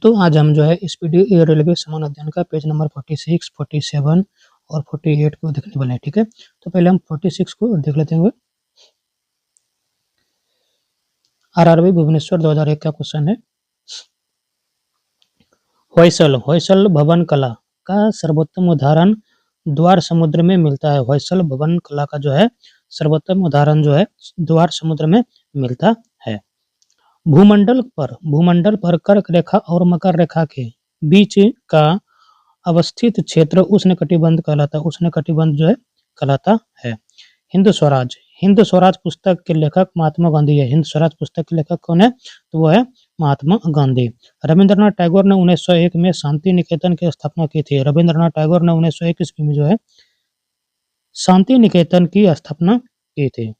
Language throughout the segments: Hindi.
तो आज हम जो है स्पीडी रेलवे समान अध्ययन का पेज नंबर 46, 47 और 48 को देखने वाले हैं, ठीक है। तो पहले हम 46 को देख लेते हैं। आरआरबी भुवनेश्वर 2001 का क्वेश्चन है। होयसल भवन कला का सर्वोत्तम उदाहरण द्वार समुद्र में मिलता है। होयसल भवन कला का जो है सर्वोत्तम उदाहरण जो है द्वार समुद्र में मिलता है। भूमंडल पर कर्क रेखा और मकर रेखा के बीच का अवस्थित क्षेत्र उष्णकटिबंध कहलाता है। उष्णकटिबंध जो है कहलाता है। हिंद स्वराज पुस्तक के लेखक महात्मा गांधी है। हिंद स्वराज पुस्तक के लेखक कौन है? तो वो है महात्मा गांधी। रविंद्रनाथ टैगोर ने 1901 में शांति निकेतन की स्थापना की थी। रविंद्रनाथ टैगोर ने 1901 ईस्वी में जो है शांति निकेतन की स्थापना की थी।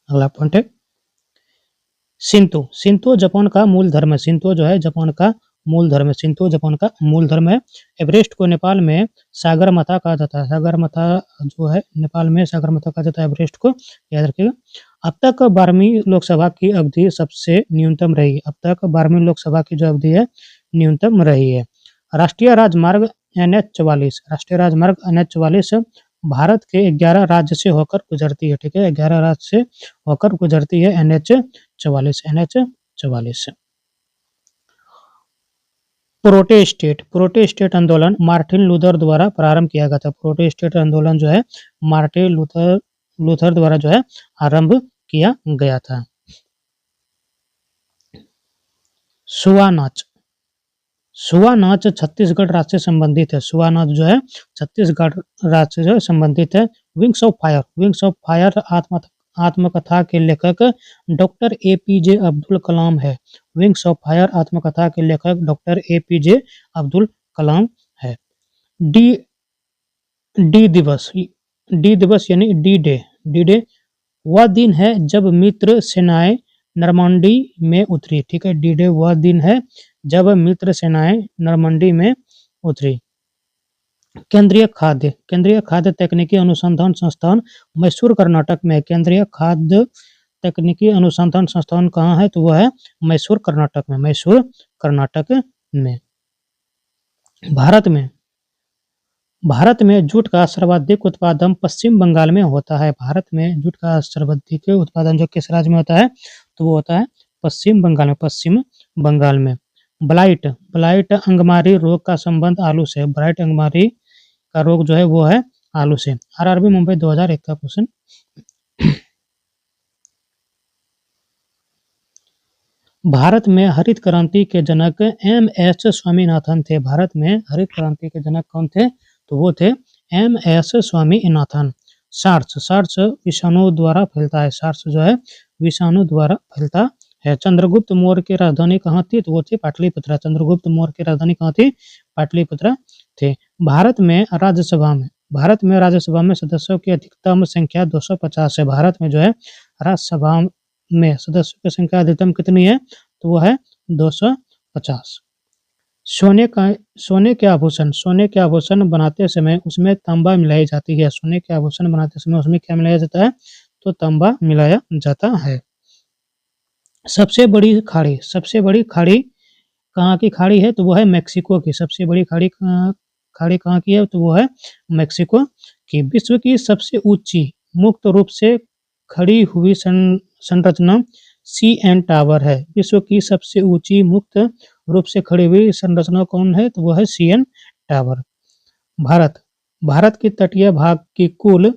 अगला पॉइंट है शिंतो जापान का मूल धर्म है। शिंतो जो है जापान का मूल धर्म है। शिंतो जापान का मूल धर्म है। एवरेस्ट को नेपाल में सागरमाथा कहा जाता है। सागरमाथा जो है नेपाल में सागरमाथा कहा जाता है एवरेस्ट को, याद रखिएगा। अब तक 12वीं लोकसभा की अवधि सबसे न्यूनतम रही। अब तक 12वीं लोकसभा की जो अवधि है न्यूनतम रही है। राष्ट्रीय राजमार्ग NH 44, राष्ट्रीय राजमार्ग NH 44 भारत के 11 राज्य से होकर गुजरती है, ठीक है। 11 राज्य से होकर गुजरती है NH 44। प्रोटेस्टेट आंदोलन मार्टिन लूथर द्वारा प्रारंभ किया गया था। प्रोटेस्टेट आंदोलन जो है मार्टिन लूथर द्वारा जो है आरंभ किया गया था। सुआ नाच छत्तीसगढ़ राज्य से संबंधित है। सुआ नाच जो है छत्तीसगढ़ राज्य से संबंधित है। विंग्स ऑफ फायर आत्मकथा के लेखक डॉक्टर APJ अब्दुल कलाम है। विंग्स ऑफ फायर आत्मकथा के लेखक डॉक्टर APJ अब्दुल कलाम है। डी दिवस यानी डी डे वह दिन है जब मित्र सेनाएं नरमंडी में उतरी, ठीक है। डी डे वह दिन है जब मित्र सेनाएं नरमंडी में उतरी। केंद्रीय खाद्य तकनीकी अनुसंधान संस्थान मैसूर कर्नाटक में। केंद्रीय खाद्य तकनीकी अनुसंधान संस्थान कहाँ है? तो वह है मैसूर कर्नाटक में। मैसूर कर्नाटक में। भारत में जूट का सर्वाधिक उत्पादन पश्चिम बंगाल में होता है। भारत में जूट का सर्वाधिक उत्पादन जो किस राज्य में होता है? तो वो होता है पश्चिम बंगाल में। ब्लाइट अंगमारी रोग का संबंध आलू से। ब्लाइट अंगमारी का रोग जो है वो है आलू से। आरआरबी मुंबई 2001 का क्वेश्चन। भारत में हरित क्रांति के जनक MS स्वामीनाथन थे। भारत में हरित क्रांति के जनक कौन थे? तो वो थे MS स्वामीनाथन। सार्स विषाणु द्वारा फैलता है। सार्स जो है विषाणु द्वारा फैलता है। चंद्रगुप्त मौर्य की राजधानी कहाँ थी? तो वो थी पाटलिपुत्र। चंद्रगुप्त मौर्य की राजधानी कहाँ थी? पाटलिपुत्र थे। भारत में राज्यसभा में सदस्यों की अधिकतम संख्या 250 है। भारत में जो है राज्यसभा में सदस्यों की संख्या अधिकतम कितनी है? तो वो है 250। सोने के आभूषण बनाते समय उसमें तांबा मिलाई जाती है। सोने के आभूषण बनाते समय उसमें क्या मिलाया जाता है? तो तांबा मिलाया जाता है। सबसे बड़ी खाड़ी कहाँ की खाड़ी है? तो वो है मैक्सिको की। सबसे बड़ी खाड़ी कहाँ की है? तो वो है मैक्सिको की। विश्व की सबसे ऊंची मुक्त रूप से खड़ी हुई संरचना CN टावर है। विश्व की सबसे ऊंची मुक्त रूप से खड़ी हुई संरचना कौन है? तो वो है CN टावर। भारत की तटीय भाग की कुल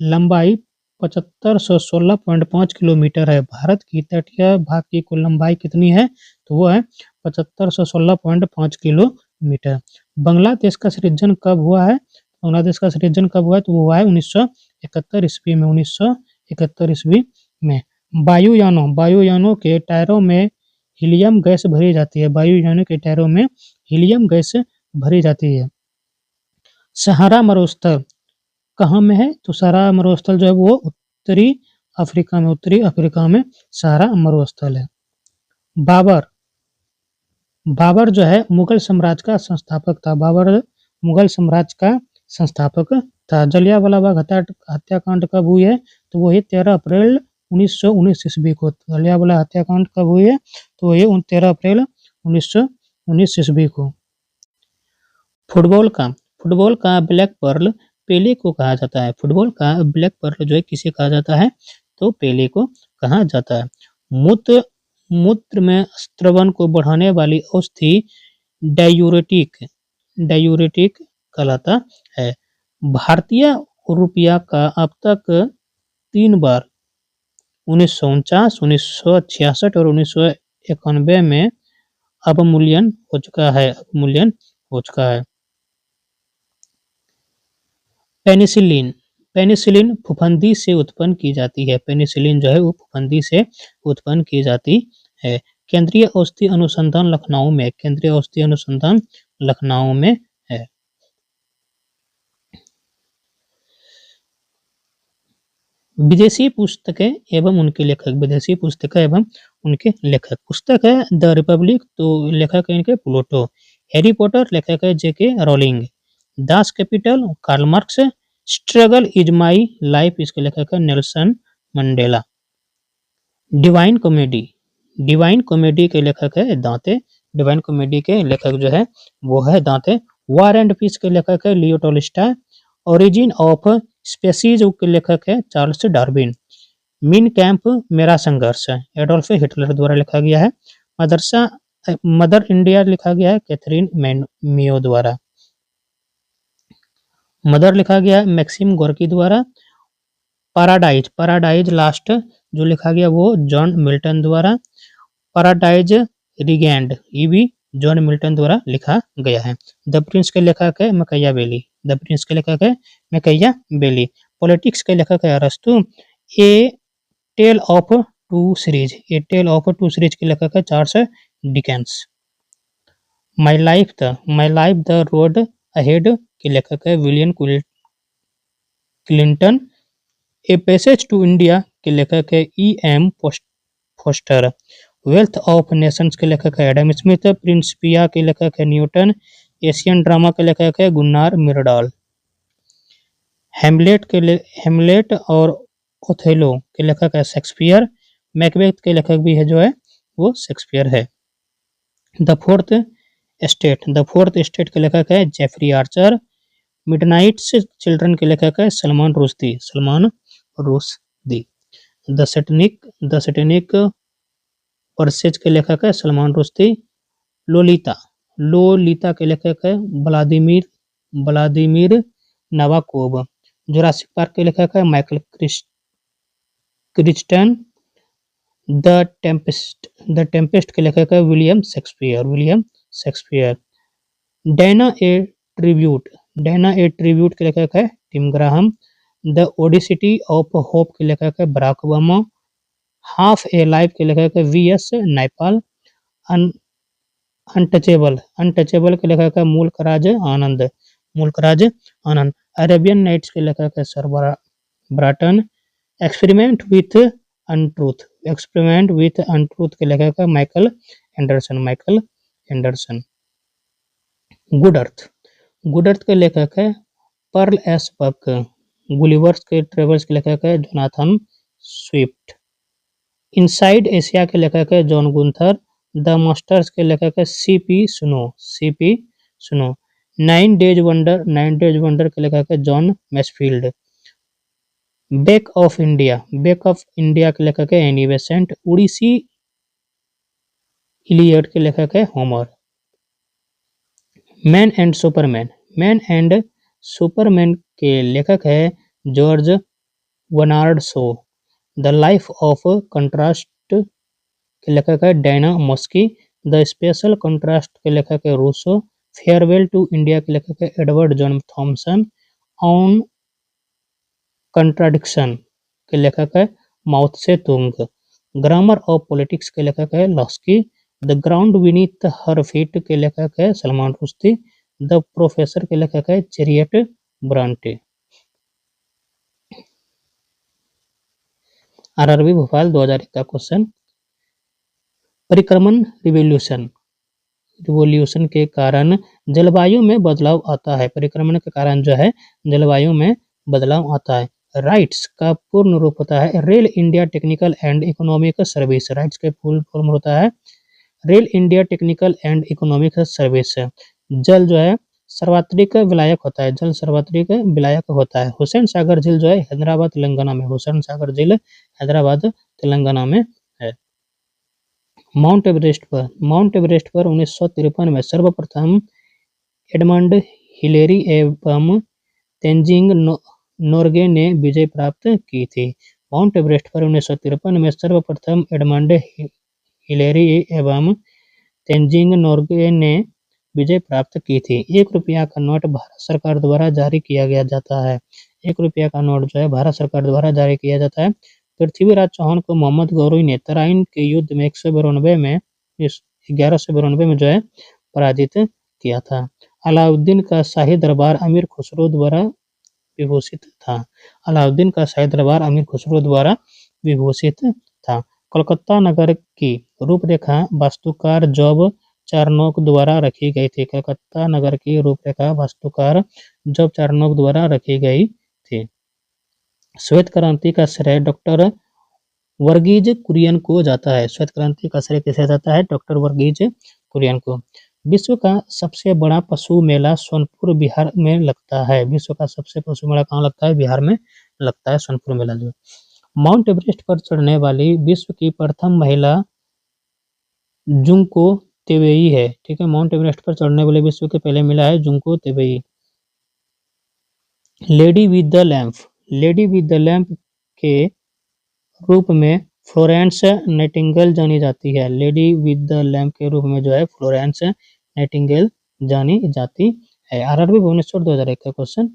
लंबाई 7516.5 किलोमीटर है। भारत की तटीय भाग की कुल लंबाई कितनी है? तो वो है 7516.5 किलोमीटर। बांग्लादेश का सृजन कब हुआ है? तो वो हुआ है 1971 ईस्वी में। 1971 ईस्वी में। वायुयानों के टायरों में हीलियम गैस भरी जाती है। वायुयानों के टायरों में हीलियम गैस भरी जाती है। सहारा मरुस्थल कहाँ में है? तो सहारा मरुस्थल जो है वो उत्तरी अफ्रीका में सहारा मरुस्थल है। बाबर जो है मुगल साम्राज्य का संस्थापक था। बाबर मुगल साम्राज्य का संस्थापक था। जलियांवाला बाग हत्याकांड कब हुई है? तो वो है 13 अप्रैल 1919 ईस्वी को। जलियांवाला हत्याकांड कब हुई है? तो ये 13 अप्रैल 1919 ईस्वी को। फुटबॉल का ब्लैक पर्ल पेले को कहा जाता है। फुटबॉल का ब्लैक पर्ल जो है किसे कहा जाता है? तो पेले को कहा जाता है। मूत्र मूत्र में स्त्रवन को बढ़ाने वाली औषधि डायूरेटिक डायूरेटिक कहलाता है। भारतीय रुपया का अब तक 3 बार 1949, 1966 और 1991 में अवमूल्यन हो चुका है। पेनिसिलिन पेनिसिलिन फफूंदी से उत्पन्न की जाती है। पेनिसिलिन जो है वो फफूंदी से उत्पन्न की जाती है। केंद्रीय औषधि अनुसंधान लखनऊ में है। विदेशी पुस्तकें एवं उनके लेखक। पुस्तक है द रिपब्लिक, तो लेखक है इनके प्लूटो। हैरी पॉटर लेखक है JK Rowling. Das Kapital Karl Marx. Struggle is my life इसके लेखक है नेल्सन मंडेला। डिवाइन कॉमेडी के लेखक है दांते। डिवाइन कॉमेडी के लेखक जो है वो है दांते। वॉर एंड पीस के लेखक है लियो टॉलस्टॉय। ओरिजिन ऑफ स्पेसीज के लेखक है चार्ल्स डार्विन। मीन कैंप मेरा संघर्ष एडोल्फ हिटलर द्वारा लिखा गया है। मदर इंडिया लिखा गया है कैथरीन मियो द्वारा। मदर लिखा गया है मैक्सिम गोर्की द्वारा। पैराडाइज लास्ट जो लिखा गया वो जॉन मिल्टन द्वारा। पैराडाइज रिगेंड ये भी जॉन मिल्टन द्वारा लिखा गया है। द प्रिंस के लेखक है मैकैया बेली। पॉलिटिक्स के लेखक है अरस्तु। A tale of two cities के लेखक है Charles Dickens. My life the road ahead के लेखक है William Clinton. A passage to India के लेखक है E.M. Poster. Wealth of Nations के लेखक है एडम स्मिथ। प्रिंसिपिया के लेखक है न्यूटन। एशियन ड्रामा के लेखक है गुन्नार मिर्डाल। हेमलेट और ओथेलो के लेखक है शेक्सपियर। मैकबेथ के लेखक भी है जो है वो शेक्सपियर है। द फोर्थ स्टेट के लेखक है जेफरी आर्चर। मिडनाइट्स चिल्ड्रन के लेखक है Salman Rushdie. The satanic purchase के लेखक है सलमान रुश्दी। लोलीता के लेखक है व्लादिमीर नवाकोव। जुरासिक पार्क के लेखक है माइकल क्रिस्टन। द टेम्पेस्ट के लेखक है William Shakespeare. Dana a tribute के लेखक है टिम ग्राहम। द ओडिसिटी ऑफ होप के लेखक है Barack Obama. Half a life के लेखक है V.S. नायपाल। अनटचेबल के लेखक है मुल्कराज आनंद। अरेबियन नाइट्स के लेखक है सर ब्राटन। एक्सपेरिमेंट विथ अनट्रूथ के लेखक है माइकल एंडरसन। गुड अर्थ के लेखक है पर्ल एस बक। गुलिवर्स के ट्रेवल्स के लेखक है जोनाथन स्विफ्ट। इनसाइड एशिया के लेखक है जॉन गुंथर। द मास्टर्स के लेखक है सीपी सुनो। 9 डेज वंडर के लेखक है John Mansfield. Bake of India के लेखक है एनी बेसेंट। उड़ीसी इलियड के लेखक है होमर। मैन एंड सुपरमैन के लेखक है George Bernard Shaw. The life of contrast के लेखक है डायना मॉस्की। द स्पेशल कंट्रास्ट के लेखक है रूसो। फेयरवेल टू इंडिया के लेखक है Edward John Thomson. On contradiction के लेखक है माओ से तुंग। ग्रामर ऑफ पॉलिटिक्स के लेखक है Laski. The ground beneath her feet के लेखक है सलमान रुश्दी। द प्रोफेसर के लेखक है चेरियट ब्रांटे। RRB भोपाल 2001 का क्वेश्चन। परिक्रमण रिवॉल्यूशन रिवोल्यूशन के कारण जलवायु में बदलाव आता है। परिक्रमण के कारण जो है जलवायु में बदलाव आता है। राइट्स का पूर्ण रूप होता है rail India technical and economic service. Rights के फुल फॉर्म होता है rail India technical and economic service. जल जो है सर्वात्रिक विलायक होता है। जल सर्वात्रिक विलायक होता है। हुसैन सागर झील जो है हैदराबाद तेलंगाना में। हुसैन सागर झील हैदराबाद तेलंगाना में है। माउंट एवरेस्ट पर 1953 में सर्वप्रथम एडमंड हिलेरी एवं तेंजिंग नोर्गे ने विजय प्राप्त की थी। माउंट एवरेस्ट पर 1953 में सर्वप्रथम एडमंड हिलेरी एवं तेंजिंग नोर्गे ने विजय प्राप्त की थी। 1 रुपया का नोट भारत सरकार द्वारा जारी किया जाता है। 1 रुपया का नोट जो है भारत सरकार द्वारा जारी किया जाता है। पृथ्वीराज चौहान को मोहम्मद गौरी ने तराइन के युद्ध में 1192 में जो है पराजित किया था। अलाउद्दीन का शाही दरबार अमीर खुसरो द्वारा विभूषित था। अलाउद्दीन का शाही दरबार अमीर खुसरो द्वारा विभूषित था। कोलकाता नगर की रूपरेखा वास्तुकार जॉब चार्नोक द्वारा रखी गई थी। कलकत्ता नगर की रूपरेखा वास्तुकार जॉब चार्नोक द्वारा रखी गई थी। श्वेत क्रांति का श्रेय डॉक्टर वर्गीज कुरियन को जाता है। श्वेत क्रांति का श्रेय किसे जाता है? डॉक्टर वर्गीज कुरियन को। विश्व का सबसे बड़ा पशु मेला सोनपुर बिहार में लगता है। विश्व का सबसे पशु मेला कहाँ लगता है? बिहार में लगता है सोनपुर मेला जो। माउंट एवरेस्ट पर चढ़ने वाली विश्व की प्रथम महिला जुंको तेवेई है। ठीक है, माउंट एवरेस्ट पर चढ़ने वाले विश्व के पहले महिला है Junko Tabei. Lady with the lamp के रूप में फ्लोरेंस नाइटिंगेल जानी जाती है। लेडी विद द लैंप के रूप में जो है फ्लोरेंस नाइटिंगेल जानी जाती है। आरआरबी भुवनेश्वर 2001 का क्वेश्चन।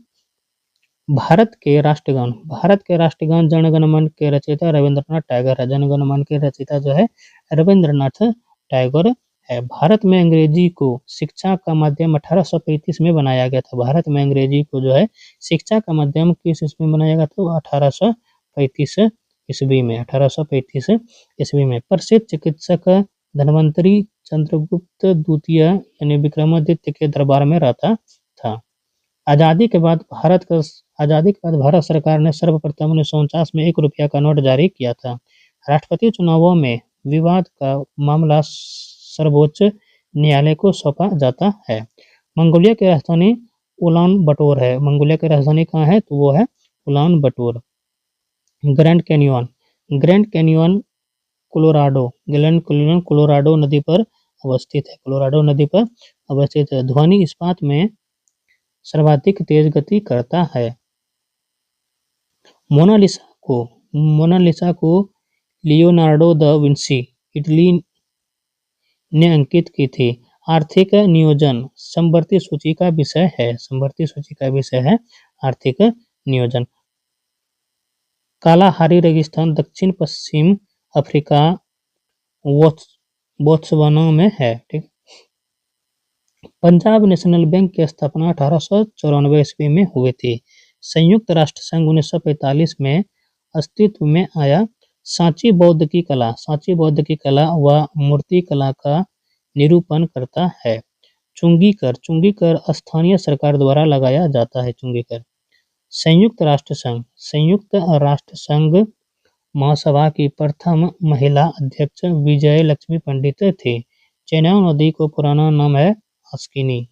भारत के राष्ट्रगान जन गण मन के रचयिता रविंद्रनाथ टैगोर है। जन गण मन के रचयिता जो है रविंद्रनाथ टैगोर है। भारत में अंग्रेजी को शिक्षा का माध्यम 1835 में बनाया गया था। भारत में अंग्रेजी को जो है शिक्षा का माध्यम किस ईस्वी में बनाया गया था? 1835 ईस्वी में। 1835 ईस्वी में। प्रसिद्ध चिकित्सक धन्वंतरी चंद्रगुप्त द्वितीय यानी विक्रमादित्य के दरबार में रहता था। आजादी के बाद भारत सरकार ने सर्वप्रथम 1949 में 1 रुपया का नोट जारी किया था। राष्ट्रपति चुनावों में विवाद का मामला सर्वोच्च न्यायालय को सौंपा जाता है। मंगोलिया की राजधानी उलान बटोर है। मंगोलिया की राजधानी कहाँ है? तो वो है उलान बटोर। ग्रैंड कैनियन कोलोराडो नदी पर अवस्थित है। कोलोराडो नदी पर अवस्थित है। ध्वनि इस्पात में सर्वाधिक तेज गति करता है। मोनालिसा को लियोनार्डो दा विंसी इटली ने अंकित की थी। आर्थिक नियोजन समवर्ती सूची का विषय है। आर्थिक नियोजन। कालाहारी रेगिस्तान दक्षिण पश्चिम अफ्रीका बोत्सवाना में है। ठीक। पंजाब नेशनल बैंक की स्थापना 1894 ईस्वी में हुई थी। संयुक्त राष्ट्र संघ 1945 में अस्तित्व में आया। सांची बौद्ध की कला व मूर्ति कला का निरूपण करता है। चुंगी कर स्थानीय सरकार द्वारा लगाया जाता है। चुंगी कर। संयुक्त राष्ट्र संघ महासभा की प्रथम महिला अध्यक्ष विजय लक्ष्मी पंडित थी। चेनाब नदी को पुराना नाम है आस्किनी।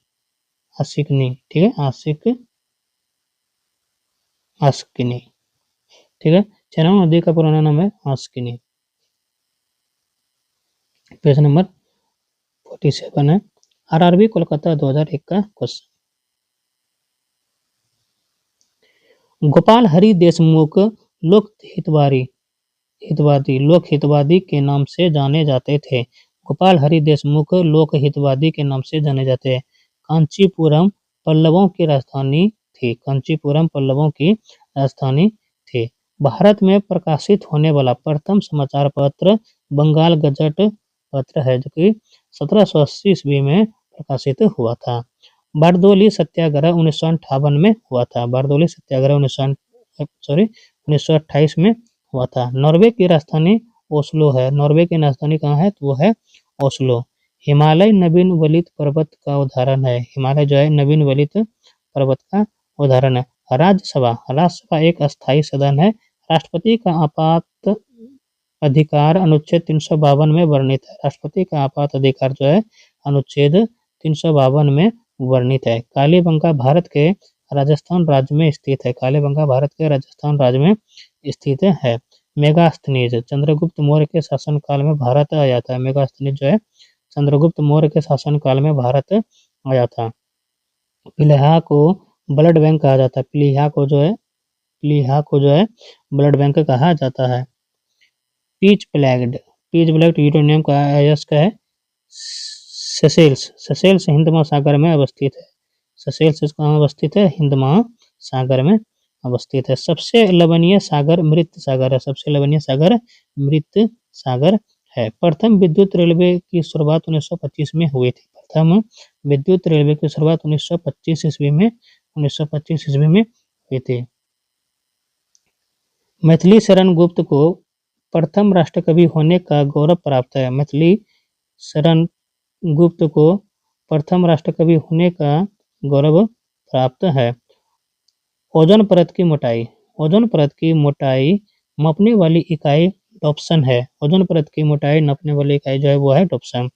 ठीक है, आस्किनी। ठीक है, चेनाब नदी का पुराना नाम है आस्किनी। पेज नंबर 47 है। आरआरबी कोलकाता 2001 का क्वेश्चन। गोपाल हरि देशमुख लोक हितवादी के नाम से जाने जाते थे। गोपाल हरि देशमुख लोक हितवादी के नाम से जाने जाते हैं। कांचीपुरम पल्लवों की राजधानी थी। भारत में प्रकाशित होने वाला प्रथम समाचार पत्र बंगाल गजट पत्र है, जो कि 1780 ईस्वी में प्रकाशित हुआ था। बारदोली सत्याग्रह 1958 में हुआ था। बारदोली सत्याग्रह 1928 में हुआ था। नॉर्वे की राजधानी ओस्लो है। नॉर्वे की राजधानी कहाँ है? तो वो है ओस्लो। हिमालय नवीन वलित पर्वत का उदाहरण है। हिमालय जो है नवीन वलित पर्वत का उदाहरण है। राज्यसभा एक अस्थायी सदन है। राष्ट्रपति का आपात अधिकार अनुच्छेद 352 में वर्णित है। राष्ट्रपति का आपात अधिकार जो है अनुच्छेद 352 में वर्णित है। कालीबंगा भारत के राजस्थान राज्य में स्थित है। कालीबंगा भारत के राजस्थान राज्य में स्थित है। मेगास्थनीज चंद्रगुप्त मौर्य के शासनकाल में भारत आया था। मेगास्थनीज जो है चंद्रगुप्त मौर्य के शासनकाल में भारत आया था। प्लीहा को ब्लड बैंक कहा जाता है। प्लीहा को जो है ब्लड बैंक कहा जाता है। पीच फ्लैग्ड यूरेनियम का अयस्क है। सेशेल्स हिंद महासागर में अवस्थित है। सेशेल्स कहाँ अवस्थित है? हिंद महासागर में अवस्थित है। सबसे लवणीय सागर मृत सागर है। सबसे लवणीय सागर मृत सागर है। प्रथम विद्युत रेलवे की शुरुआत 1925 में हुई थी। प्रथम विद्युत रेलवे की शुरुआत 1925 ईस्वी में हुई थी। मैथिली शरण गुप्त को प्रथम राष्ट्रकवि होने का गौरव प्राप्त है। मैथिली शरण गुप्त को प्रथम राष्ट्रकवि होने का गौरव प्राप्त है। ओजोन परत की मोटाई। ओजोन परत की मोटाई मापने वाली इकाई डॉप्सन है। ओजोन परत की मोटाई नापने वाली इकाई जो है वो है डॉप्सन।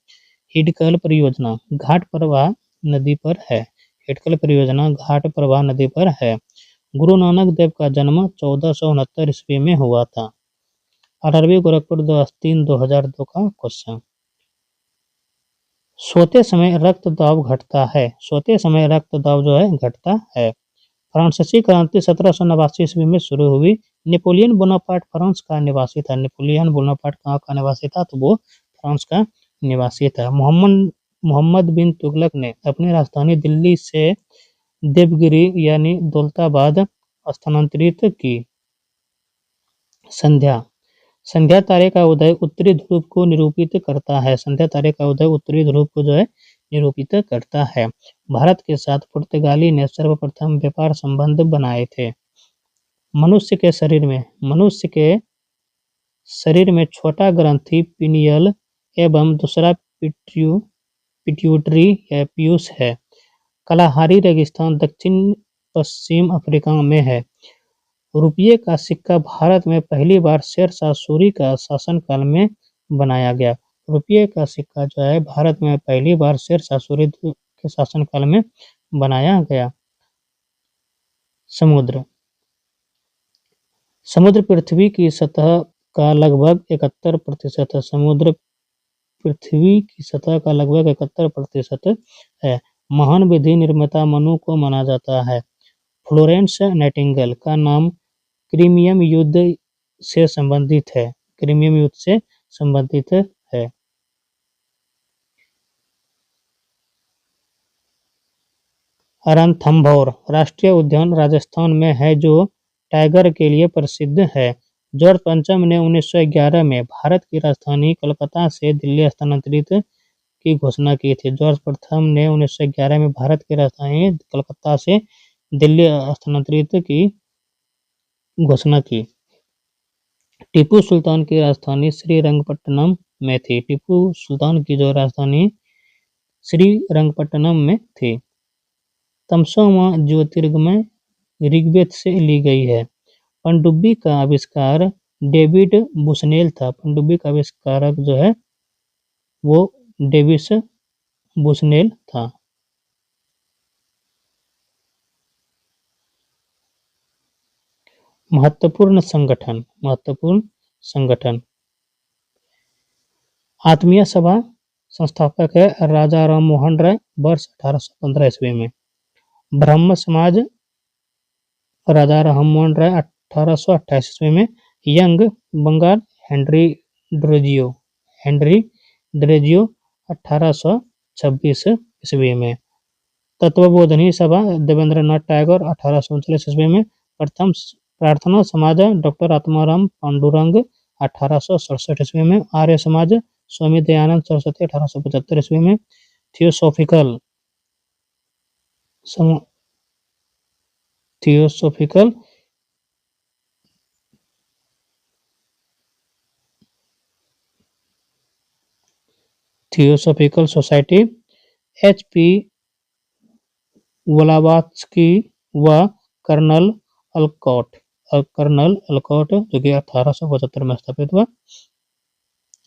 हिडकल परियोजना घाट प्रवाह नदी पर है। हिडकल परियोजना घाट प्रवाह नदी पर है। गुरु नानक देव का जन्म 1469 ईस्वी में हुआ था। 18वीं गोरखपुर 2002 का क्वेश्चन। सोते समय रक्तदाब घटता है। सोते समय रक्तदाब जो है घटता है। फ्रांसीसी क्रांति 1789 ईस्वी में शुरू हुई। नेपोलियन बोनापार्ट फ्रांस का निवासी था। नेपोलियन बोनापार्ट कहाँ का निवासी था? तो वो फ्रांस का निवासी था। मोहम्मद बिन तुगलक ने अपनी राजधानी दिल्ली से देवगिरी यानी दौलताबाद स्थानांतरित की। संध्या तारे का उदय उत्तरी ध्रुव को निरूपित करता है। संध्या तारे का उदय उत्तरी ध्रुव को जो है निरूपित करता है। भारत के साथ पुर्तगाली ने सर्वप्रथम व्यापार संबंध बनाए थे। मनुष्य के शरीर में छोटा ग्रंथि पिनियल एवं दूसरा पिट्यूटरी या पीयूष है। कलाहारी रेगिस्तान दक्षिण पश्चिम अफ्रीका में है। रुपये का सिक्का भारत में पहली बार शेरशाह सूरी का शासनकाल में बनाया गया। रुपये का सिक्का जो है भारत में पहली बार शेरशाह सूरी के शासनकाल में बनाया गया। समुद्र पृथ्वी की सतह का लगभग 71% है। समुद्र पृथ्वी की सतह का लगभग 71% है। महान विधि निर्माता मनु को माना जाता है। फ्लोरेंस नाइटिंगेल का नाम क्रीमियम युद्ध से संबंधित है। क्रीमियम युद्ध से संबंधित है। रणथंभौर राष्ट्रीय उद्यान राजस्थान में है जो टाइगर के लिए प्रसिद्ध है। जॉर्ज पंचम ने 1911 में भारत की राजधानी कलकत्ता से दिल्ली स्थानांतरित की घोषणा की थी। जॉर्ज प्रथम ने 1911 में भारत की राजधानी कलकत्ता से दिल्ली स्थानांतरित की घोषणा की। टीपू सुल्तान की राजधानी श्रीरंगपट्टनम में थी। टीपू सुल्तान की जो राजधानी श्रीरंगपट्टनम में थी। तमसोमा ज्योतिर्गमय ऋग्वेद से ली गई है। पनडुब्बी का आविष्कार डेविड बुसनेल था। पनडुब्बी का आविष्कारक जो है वो डेविस बुसनेल था। महत्वपूर्ण संगठन आत्मीय सभा संस्थापक है राजा राम मोहन राय वर्ष 1815 ईस्वी में। ब्रह्म समाज राजा राम मोहन राय 1828 ईस्वी में। यंग बंगाल हेनरी ड्रेजियो 1826 ईस्वी में। तत्वबोधनी सभा देवेंद्रनाथ टैगोर 1839 ईस्वी में। प्रथम प्रार्थना समाज डॉक्टर आत्माराम पांडुरंग 1867 ईस्वी में। आर्य समाज स्वामी दयानंद सरस्वती 1875 ईस्वी में। Theosophical theosophical society, HP. Blavatsky व कर्नल अल्कॉट जो कि 1875 में स्थापित हुआ।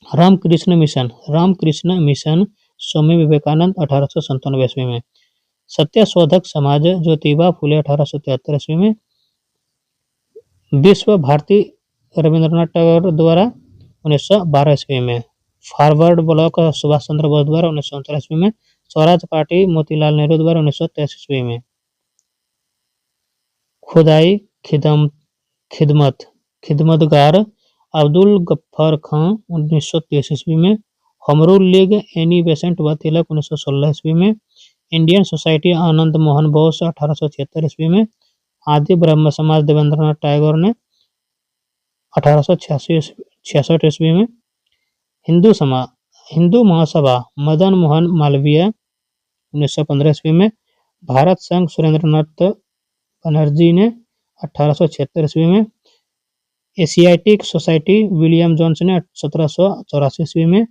रामकृष्ण मिशन स्वामी विवेकानंद 1897 ईस्वी में। सत्यशोधक समाज ज्योतिबा फुले 1873 ईस्वी में। विश्व भारती रविंद्रनाथ टैगोर द्वारा 1912 ईस्वी में। फॉरवर्ड ब्लॉक सुभाष चंद्र बोस द्वारा 1939 ईस्वी में। स्वराज पार्टी मोतीलाल नेहरू द्वारा 1923 ईस्वी में। खुदाई खिदमतगार अब्दुल गफ्फार खां 1923 ईस्वी में। होमरूल लीग एनी बेसेंट व तिलक 1916 ईस्वी में। इंडियन सोसाइटी आनंद मोहन बोस 1876 ईस्वी में। आदि ब्रह्म समाज देवेंद्रनाथ टैगोर ने 1866 ईस्वी में। हिंदू महासभा मदन मोहन मालवीय 1915 ईस्वी में। भारत संघ सुरेंद्रनाथ बनर्जी ने 1876 ईस्वी में। एशियाटिक सोसाइटी विलियम जोन्स ने 1784 ईस्वी में।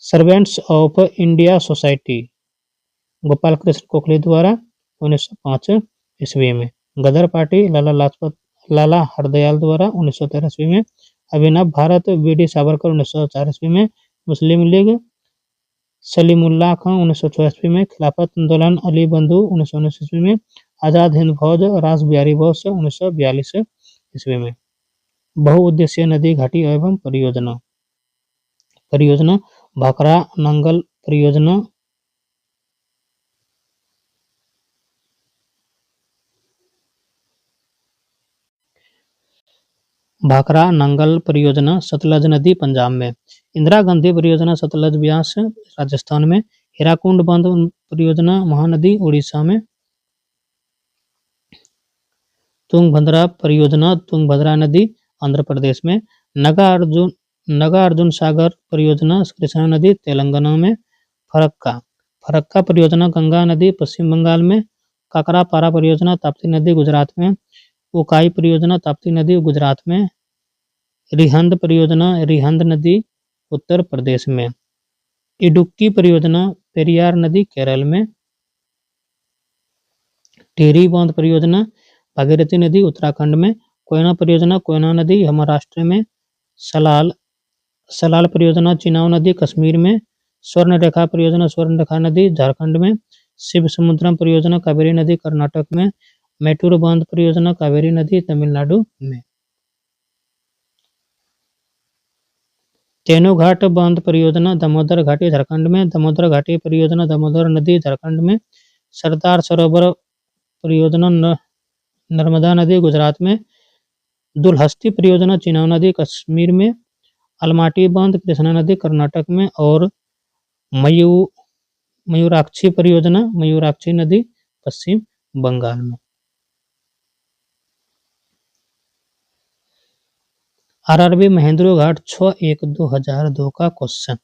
Servants of India society Gopal Krishna Gokhale द्वारा 1905 ईस्वी में। गदर पार्टी लाला हरदयाल द्वारा 1913 ईस्वी में। अभिनव भारत वी.डी. सावरकर 1904 ईस्वी में। मुस्लिम लीग सलीमुल्लाह खां 1904 ईस्वी में। खिलाफत आंदोलन अली बंधु 1919 ईस्वी में। आजाद हिंद फौज रास बिहारी बोस 1942 ईस्वी में। बहुउद्देशीय नदी घाटी एवं परियोजना भाखड़ा नंगल परियोजना भाखड़ा नंगल परियोजना सतलज नदी पंजाब में। इंदिरा गांधी परियोजना सतलज ब्यास राजस्थान में। हीराकुंड बांध परियोजना महानदी उड़ीसा में। तुंगभद्रा परियोजना तुंगभद्रा नदी आंध्र प्रदेश में। नगा अर्जुन सागर परियोजना कृष्णा नदी तेलंगाना में। फरक्का परियोजना गंगा नदी पश्चिम बंगाल में। काकरापारा परियोजना ताप्ती नदी गुजरात में। उकाई परियोजना ताप्ती नदी गुजरात में। रिहंद परियोजना रिहंद नदी उत्तर प्रदेश में। इडुक्की परियोजना पेरियार नदी केरल में। टिहरी बांध परियोजना भागीरथी नदी उत्तराखंड में। कोयना परियोजना कोयना नदी महाराष्ट्र में। सलाल परियोजना चिनाव नदी कश्मीर में। स्वर्ण रेखा परियोजना स्वर्ण रेखा नदी झारखंड में। शिव समुद्रम परियोजना कावेरी नदी कर्नाटक में। मैटूर बांध परियोजना कावेरी नदी तमिलनाडु में। तेनो घाट बांध परियोजना दामोदर घाटी झारखंड में। दामोदर घाटी परियोजना दामोदर नदी झारखंड में। सरदार सरोवर परियोजना नर्मदा नदी गुजरात में। दुलहस्ती परियोजना चिनाव नदी कश्मीर में। अलमाटी बांध कृष्णा नदी कर्नाटक में। और मयूराक्षी परियोजना मयूराक्षी नदी पश्चिम बंगाल में। आरआरबी महेंद्रो घाट 6/1/2002 का क्वेश्चन।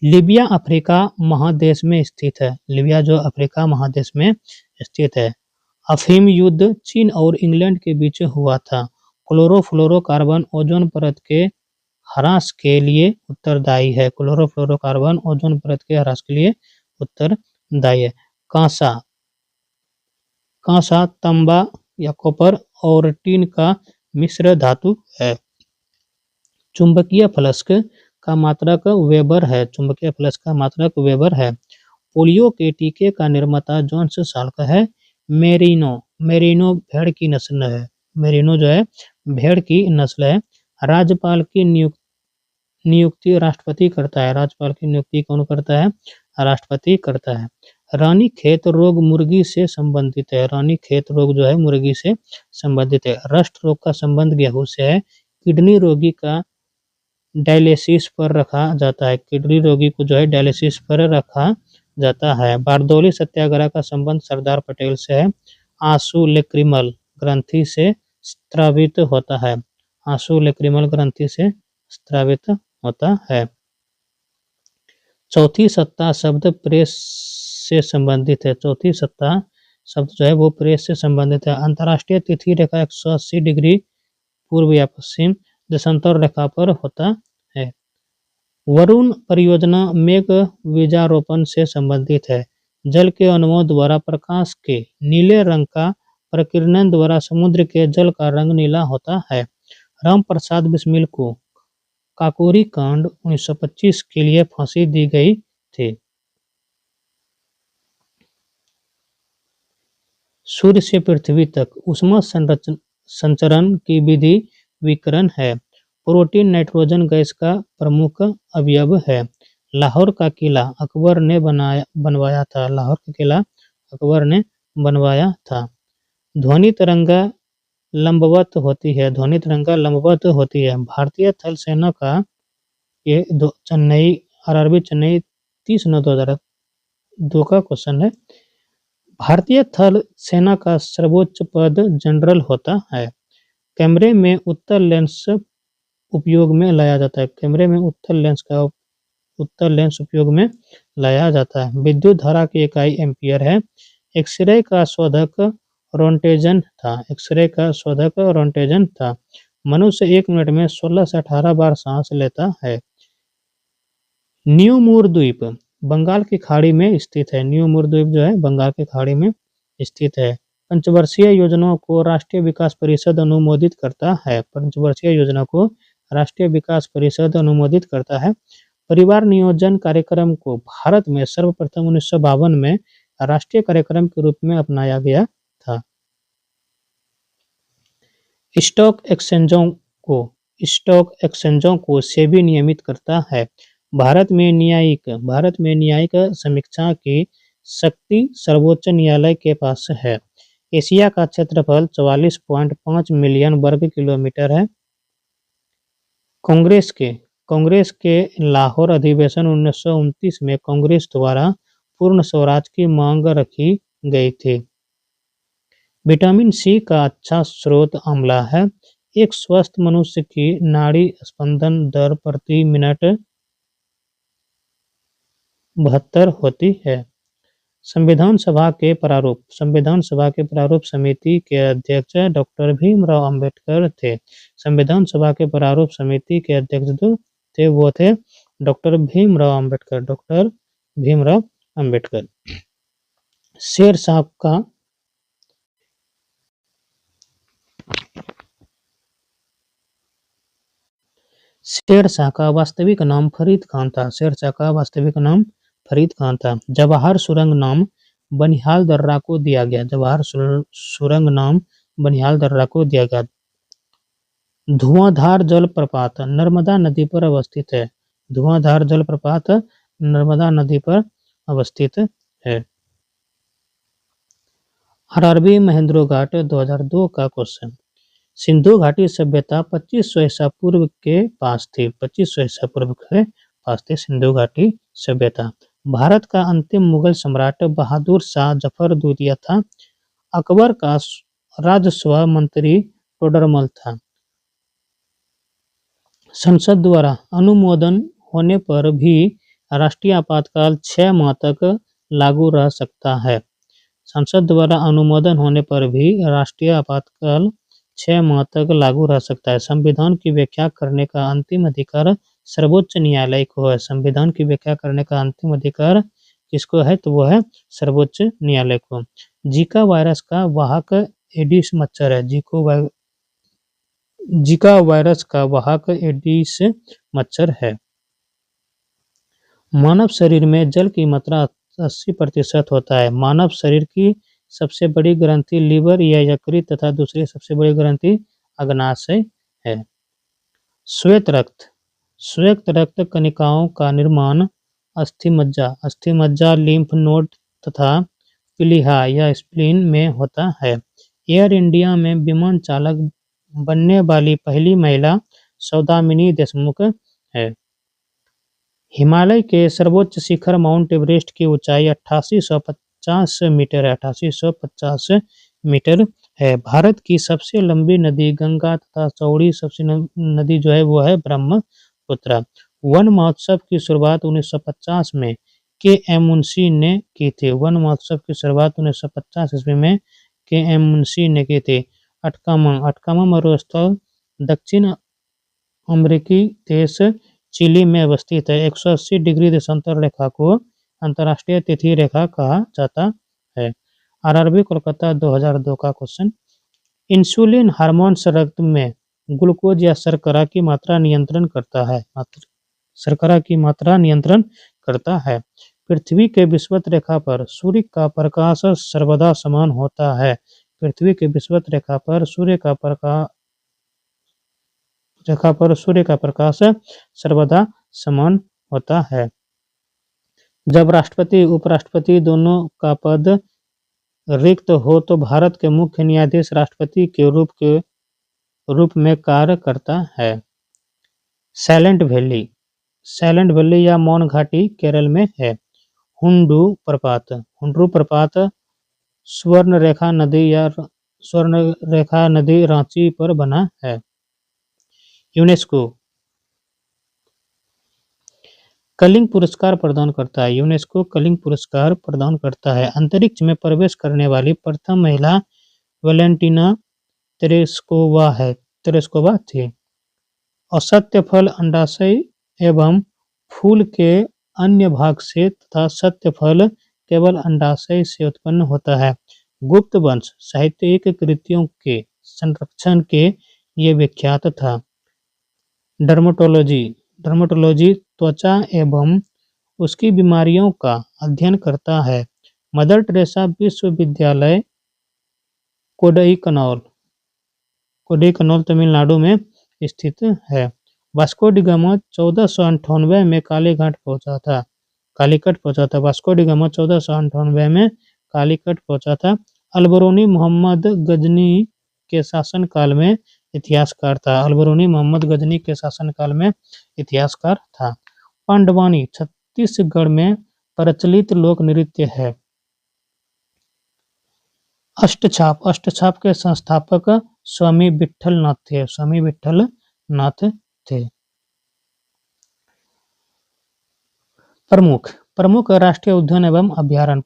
लीबिया अफ्रीका महादेश में स्थित है। लीबिया जो अफ्रीका महादेश में स्थित है। अफीम युद्ध चीन और इंग्लैंड के बीच हुआ था। क्लोरोफ्लोरोकार्बन ओजोन परत के ह्रास के लिए उत्तरदायी है। क्लोरोफ्लोरोकार्बन ओजोन परत के ह्रास के लिए उत्तरदायी है। कांसा तांबा या कॉपर और टीन का मिश्र धातु है। चुंबकीय फ्लक्स का मात्रक वेबर है। चुंबकीय फ्लक्स का मात्रक वेबर है। पोलियो के टीके का निर्माता जॉन्स साल्क है। मेरिनो भेड़ की नस्ल है। मेरिनो जो है भेड़ की नस्ल है। राज्यपाल की नियुक्ति राष्ट्रपति करता है। राज्यपाल की नियुक्ति कौन करता है? राष्ट्रपति करता है। रानीखेत रोग मुर्गी से संबंधित है। रानीखेत रोग जो है मुर्गी से संबंधित है। रस्ट रोग का संबंध गेहूं से है। किडनी रोगी का डायलिसिस पर रखा जाता है। किडनी रोगी को जो है डायलिसिस पर रखा जाता है। बारदौली सत्याग्रह का संबंध सरदार पटेल से है। आंसू लेक्रिमल ग्रंथि से स्रावित होता है। आंसू लेक्रिमल ग्रंथि से स्रावित होता है। चौथी सत्ता शब्द प्रेस से संबंधित है। चौथी सत्ता शब्द जो है वो प्रेस से संबंधित है। अंतर्राष्ट्रीय तिथि रेखा 180 डिग्री पूर्व या पश्चिम देशांतर रेखा पर होता है। वरुण परियोजना मेघ बीजारोपण से संबंधित है। जल के अणुओं द्वारा प्रकाश के नीले रंग का प्रकीर्णन द्वारा समुद्र के जल का रंग नीला होता है। रामप्रसाद बिस्मिल को काकोरी कांड 1925 के लिए फांसी दी गई थी। सूर्य से पृथ्वी तक ऊष्मा संचरण की विधि विकिरण है। प्रोटीन नाइट्रोजन गैस का प्रमुख अवयव है। लाहौर का किला अकबर ने बनवाया था। लाहौर का किला अकबर ने बनवाया था। ध्वनि तरंगा लंबवत होती है। ध्वनि तरंगा लंबवत होती है। भारतीय थल सेना का ये चेन्नई आरआरबी चेन्नई 30/9/2002 का क्वेश्चन है। भारतीय थल सेना का सर्वोच्च पद जनरल होता है। कैमरे में उत्तल लेंस उपयोग में लाया जाता है। कैमरे में उत्तल लेंस उपयोग में लाया जाता है। विद्युत धारा की इकाई एम्पियर है। एक्सरे का शोधक रोन्टेजन था। एक्सरे का शोधक रोन्टेजन था। मनुष्य 1 मिनट में 16 से 18 बार सांस लेता है। न्यू मूर द्वीप बंगाल की खाड़ी में स्थित है। न्यू मूर द्वीप जो है बंगाल की खाड़ी में स्थित है। पंचवर्षीय योजनाओं को राष्ट्रीय विकास परिषद अनुमोदित करता है। पंचवर्षीय योजना को राष्ट्रीय विकास परिषद अनुमोदित करता है। परिवार नियोजन कार्यक्रम को भारत में सर्वप्रथम 1952 में राष्ट्रीय कार्यक्रम के रूप में अपनाया गया था। स्टॉक एक्सचेंजों को सेबी नियमित करता है। भारत में न्यायिक समीक्षा की शक्ति सर्वोच्च न्यायालय के पास है। एशिया का क्षेत्रफल 44.5 मिलियन वर्ग किलोमीटर है। कांग्रेस के लाहौर अधिवेशन 1929 में कांग्रेस द्वारा पूर्ण स्वराज की मांग रखी गई थी। विटामिन सी का अच्छा स्रोत आंवला है। एक स्वस्थ मनुष्य की नाड़ी स्पंदन दर प्रति मिनट 72 होती है। संविधान सभा के प्रारूप समिति के अध्यक्ष डॉक्टर भीमराव अंबेडकर थे। संविधान सभा के प्रारूप समिति के अध्यक्ष जो थे वो थे डॉक्टर भीमराव अंबेडकर। शेरशाह का वास्तविक नाम फरीद खान था। शेरशाह का वास्तविक नाम फरीद खान था। जवाहर सुरंग नाम बनिहाल दर्रा को दिया गया। जवाहर सुरंग नाम बनिहाल दर्रा को दिया गया। धुआंधार जलप्रपात नर्मदा नदी पर अवस्थित है। धुआंधार जलप्रपात नर्मदा नदी पर अवस्थित है। आरआरबी महेंद्रो घाट 2002 का क्वेश्चन। सिंधु घाटी सभ्यता 2500 ईसा पूर्व के पास थी। 2500 ईसा पूर्व के पास थी सिंधु घाटी सभ्यता। भारत का अंतिम मुगल सम्राट बहादुर शाह जफर द्वितीय था। अकबर का राजस्व मंत्री टोडरमल था। संसद द्वारा अनुमोदन होने पर भी राष्ट्रीय आपातकाल 6 माह तक लागू रह सकता है। संसद द्वारा अनुमोदन होने पर भी राष्ट्रीय आपातकाल 6 माह तक लागू रह सकता है। संविधान की व्याख्या करने का अंतिम अधिकार सर्वोच्च न्यायालय को है। संविधान की व्याख्या करने का अंतिम अधिकार किसको है तो वो है सर्वोच्च न्यायालय को। जीका वायरस का वाहक एडिस मच्छर है। जीका वायरस का वाहक एडिस मच्छर है। मानव शरीर में जल की मात्रा 80% होता है। मानव शरीर की सबसे बड़ी ग्रंथि लीवर या यकृत तथा दूसरी सबसे बड़ी ग्रंथि अग्नाशय है। श्वेत रक्त कणिकाओं का निर्माण अस्थिमज्जा लिम्फ नोड तथा प्लीहा या स्प्लीन में होता है। एयर इंडिया में विमान चालक बनने वाली पहली महिला सौदामिनी देशमुख है। हिमालय के सर्वोच्च शिखर माउंट एवरेस्ट की ऊंचाई 8850 मीटर है। 8850 मीटर है। भारत की सबसे लंबी नदी गंगा तथा चौड़ी सबसे नदी जो है वो है ब्रह्मपुत्र। वन महोत्सव की शुरुआत 1950 में के एम मुंशी ने की थी। वन महोत्सव की शुरुआत 1950 ईस्वी में के एम मुंशी ने की थी। अटकामा मरुस्थल दक्षिण अमेरिकी देश चिली में अवस्थित है। 180 डिग्री देशांतर रेखा को अंतर्राष्ट्रीय तिथि रेखा कहा जाता है। आरआरबी कोलकाता 2002 का क्वेश्चन। इंसुलिन हार्मोन्स रक्त में ग्लूकोज या शर्करा की मात्रा नियंत्रण करता है। शर्करा की मात्रा नियंत्रण करता है। पृथ्वी के विषुवत रेखा पर सूर्य का प्रकाश सर्वदा समान होता है। पृथ्वी के विषुवत रेखा पर सूर्य का प्रकाश सर्वदा समान होता है। जब राष्ट्रपति उपराष्ट्रपति दोनों का पद रिक्त हो तो भारत के मुख्य न्यायाधीश राष्ट्रपति के रूप में कार्य करता है। साइलेंट वैली या मौन घाटी केरल में है। हुंड्रू प्रपात स्वर्ण रेखा नदी रांची पर बना है। यूनेस्को कलिंग पुरस्कार प्रदान करता है। यूनेस्को कलिंग पुरस्कार प्रदान करता है। अंतरिक्ष में प्रवेश करने वाली प्रथम महिला वैलेंटीना तेरेस्कोवा थी। असत्य फल अंडाशय एवं फूल के अन्य भाग से तथा सत्य फल केवल अंडाशय से उत्पन्न होता है। गुप्त वंश साहित्यिक कृतियों के संरक्षण के लिए विख्यात था। डर्मेटोलॉजी त्वचा एवं उसकी बीमारियों का अध्ययन करता है। मदर टेरेसा विश्वविद्यालय कोडाईकनाल तमिलनाडु में स्थित है। वास्को डी गामा 1498 में कालीकट पहुंचा था। वास्को डी गामा 1498 में कालीकट पहुंचा था। अलबरूनी मोहम्मद गजनी के शासनकाल में इतिहासकार था। पांडवानी छत्तीसगढ़ में प्रचलित लोक नृत्य है। अष्टछाप के संस्थापक स्वामी विट्ठलनाथ थे। प्रमुख राष्ट्रीय उद्यान एवं अभयारण्य।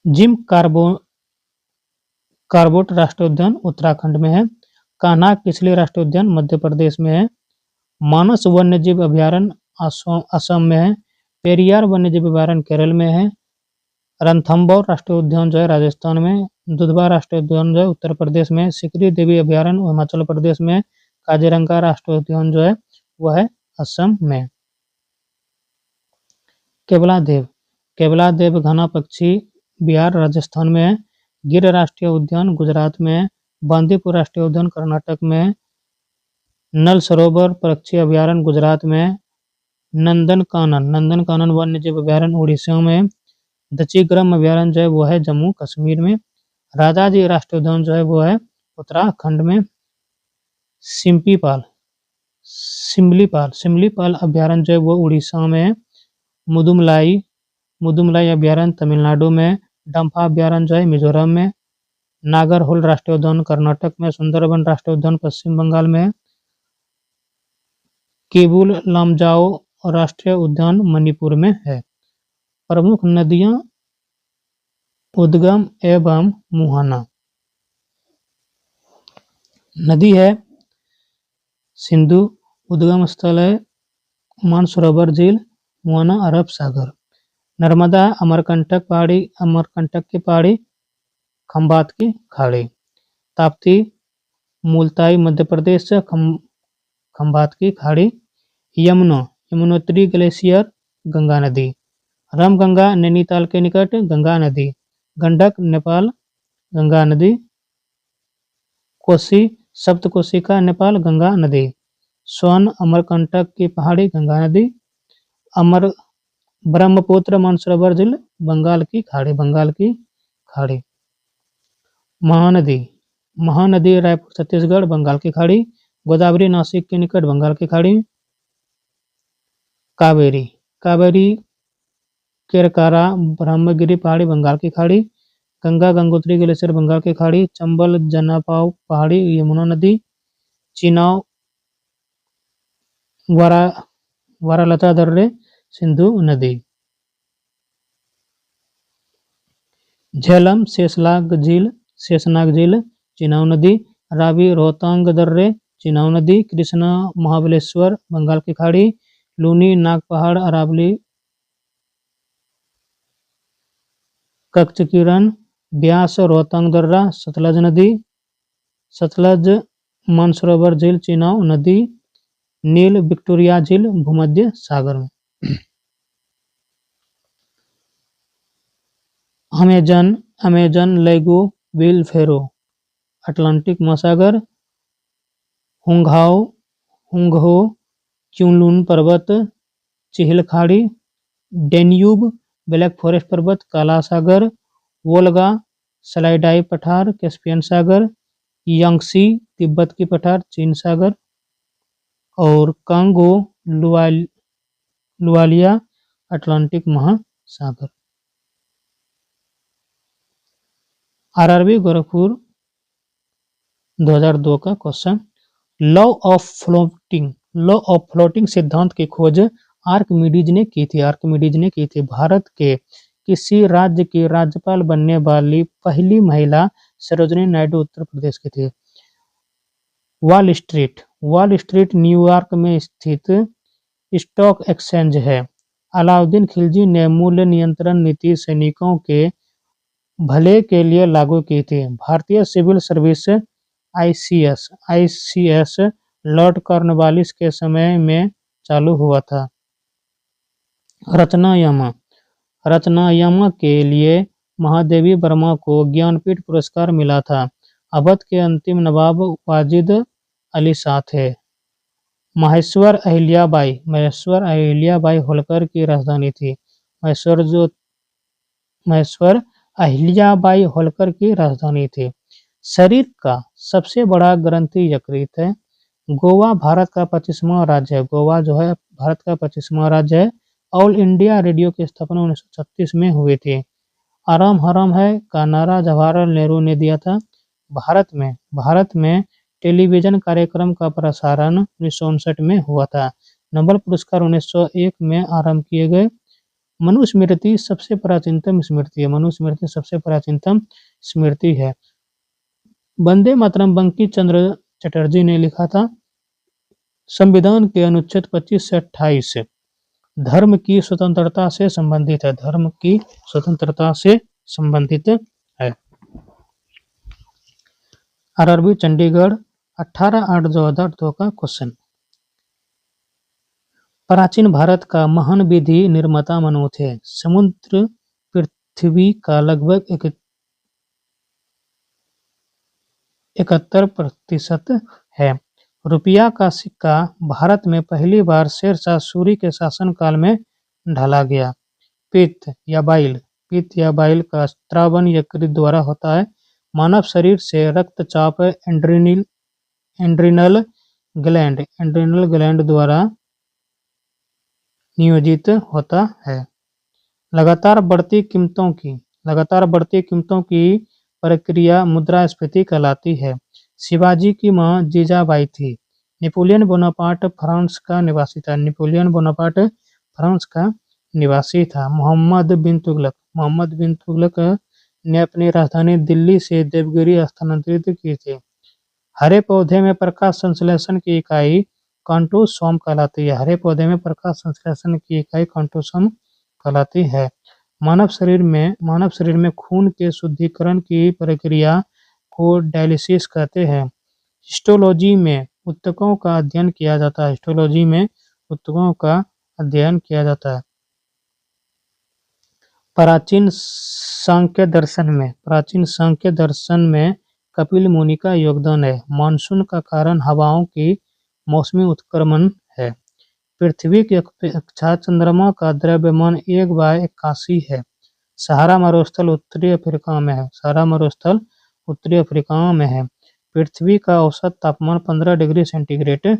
जिम कार्बेट राष्ट्रीय उद्यान उत्तराखंड में है। कान्हा किसली राष्ट्रीय उद्यान मध्य प्रदेश में है। मानस वन्यजीव अभयारण्य असम में है। पेरियार वन्यजीव अभयारण्य केरल में है। रणथंभौर राष्ट्रीय उद्यान जो है राजस्थान में। दुधवा राष्ट्रीय उद्यान जो है उत्तर प्रदेश में। सिकरी देवी अभयारण्य हिमाचल प्रदेश में। काजीरंगा राष्ट्रीय उद्यान जो है वह है असम में। केवलादेव घना पक्षी बिहार राजस्थान में है। गिर राष्ट्रीय उद्यान गुजरात में है। बांदीपुर राष्ट्रीय उद्यान कर्नाटक में है। नल सरोवर पक्षी अभयारण्य गुजरात में है। नंदनकानन वन्यजीव अभयारण्य उड़ीसा में है। दचिग्रम अभयारण्य जो है वो है जम्मू कश्मीर में। राजाजी राष्ट्रीय उद्यान जो है वो है उत्तराखंड में। सिमलीपाल अभयारण्य जो है वो उड़ीसा में है। मुदुमलाई अभयारण्य तमिलनाडु में। डंफा अभयारण्य जो है मिजोरम में। नागरहोल राष्ट्रीय उद्यान कर्नाटक में। सुंदरबन राष्ट्रीय उद्यान पश्चिम बंगाल में। केबुल लामजाओ राष्ट्रीय उद्यान मणिपुर में है। प्रमुख नदियां उद्गम एवं मुहाना। नदी है सिंधु। उद्गम स्थल है मानसरोवर झील। मुहाना अरब सागर। नर्मदा अमरकंटक की पहाड़ी खंभात की खाड़ी। ताप्ती मुल्ताई मध्य प्रदेश खंभात की खाड़ी। यमुनोत्री ग्लेशियर गंगा नदी। रामगंगा नैनीताल के निकट गंगा नदी। गंडक नेपाल गंगा नदी। कोसी सप्तकोशिका नेपाल गंगा नदी। स्वर्ण अमरकंटक की पहाड़ी गंगा नदी। ब्रह्मपुत्र मानसरोवर झील बंगाल की खाड़ी। महानदी रायपुर छत्तीसगढ़ बंगाल की खाड़ी। गोदावरी नासिक के निकट बंगाल की खाड़ी। कावेरी केरकारा ब्रह्मगिरी पहाड़ी बंगाल की खाड़ी। गंगा गंगोत्री ग्लेशियर बंगाल की खाड़ी। चंबल जनापाव पहाड़ी यमुना नदी। चिनाव वारालता दर्रे सिंधु नदी। झेलम शेषनाग झील चिनाव नदी। रावी रोहतांग दर्रे, चिनाब नदी, कृष्णा महाबलेश्वर बंगाल की खाड़ी, लूनी नाग पहाड़ अरावली कच्छ किरण, ब्यास रोहतांग दर्रा, सतलज नदी, सतलज मानसरोवर झील चिनाब नदी, नील विक्टोरिया झील भूमध्य सागर में। अमेजन अमेजन लेगो विल फेरो अटलांटिक महासागर, हुंगहाओ हुंगहो क्यूलुन पर्वत चिहिल खाड़ी, डेन्यूब ब्लैक फॉरेस्ट पर्वत काला सागर, वोल्गा सलाइडाई पठार कैस्पियन सागर, यांगसी तिब्बत की पठार चीन सागर और कांगो लुआलिया अटलांटिक महासागर। आरआरबी गोरखपुर 2002 का क्वेश्चन। लॉ ऑफ फ्लोटिंग सिद्धांत की खोज आर्किमिडीज ने की थी। भारत के किसी राज्य की राज्यपाल बनने वाली पहली महिला सरोजिनी नायडू उत्तर प्रदेश की थी। वॉल स्ट्रीट न्यूयॉर्क में स्थित स्टॉक एक्सचेंज है। अलाउद्दीन खिलजी ने मूल्य नियंत्रण नीति सैनिकों के भले के लिए लागू की थी। भारतीय civil service ICS Lord Cornwallis के समय में चालू हुआ था। रचनायमा के लिए महादेवी वर्मा को ज्ञानपीठ पुरस्कार मिला था। अवध के अंतिम नवाब वाजिद अली शाह थे। महेश्वर अहिल्याबाई होलकर की राजधानी थी। महेश्वर अहिल्याबाई होलकर की राजधानी थी। शरीर का सबसे बड़ा ग्रंथि यकृत है। गोवा भारत का 25वां राज्य है। गोवा जो है भारत का 25वां राज्य है। ऑल इंडिया रेडियो की स्थापना 1936 में हुई थी। आराम हराम है का नारा जवाहरलाल नेहरू ने दिया था। भारत में टेलीविजन कार्यक्रम का प्रसारण 1959 में हुआ था। नोबेल पुरस्कार 1901 में आरंभ किए गए। मनुस्मृति सबसे प्राचीनतम स्मृति है। वंदे मातरम बंकिम चंद्र चटर्जी ने लिखा था। संविधान के अनुच्छेद 25 से 28 धर्म की स्वतंत्रता से संबंधित है। आरआरबी चंडीगढ़ 18/8/2002 का क्वेश्चन। प्राचीन भारत का महान विधि निर्माता मनु थे। समुद्र पृथ्वी का लगभग 71% है। रुपया का सिक्का भारत में पहली बार शेरशाह सूरी के शासनकाल में ढाला गया। पित्त या बाइल का स्रावन यकृत द्वारा होता है। मानव शरीर से रक्तचाप एड्रिनल ग्लैंड द्वारा नियोजित होता है। लगातार बढ़ती कीमतों की प्रक्रिया मुद्रास्फीति कहलाती है। शिवाजी की मां जीजाबाई थी। नेपोलियन बोनापार्ट फ्रांस का निवासी था। मोहम्मद बिन तुगलक ने अपनी राजधानी दिल्ली से देवगिरी स्थानांतरित की थी। हरे पौधे में प्रकाश संश्लेषण की इकाई कांटोसोम कहलाती है। मानव शरीर में खून के शुद्धिकरण की प्रक्रिया को डायलिसिस कहते हैं। हिस्टोलॉजी में ऊतकों का अध्ययन किया जाता है। प्राचीन सांख्य दर्शन में कपिल मुनि का योगदान है। मानसून का कारण हवाओं की मौसमी उत्क्रमण है। पृथ्वी की अक्षा चंद्रमा का द्रव्यमान 1/81 है। सहारा मरुस्थल उत्तरी अफ्रीका में है। पृथ्वी का औसत तापमान 15 डिग्री सेंटीग्रेड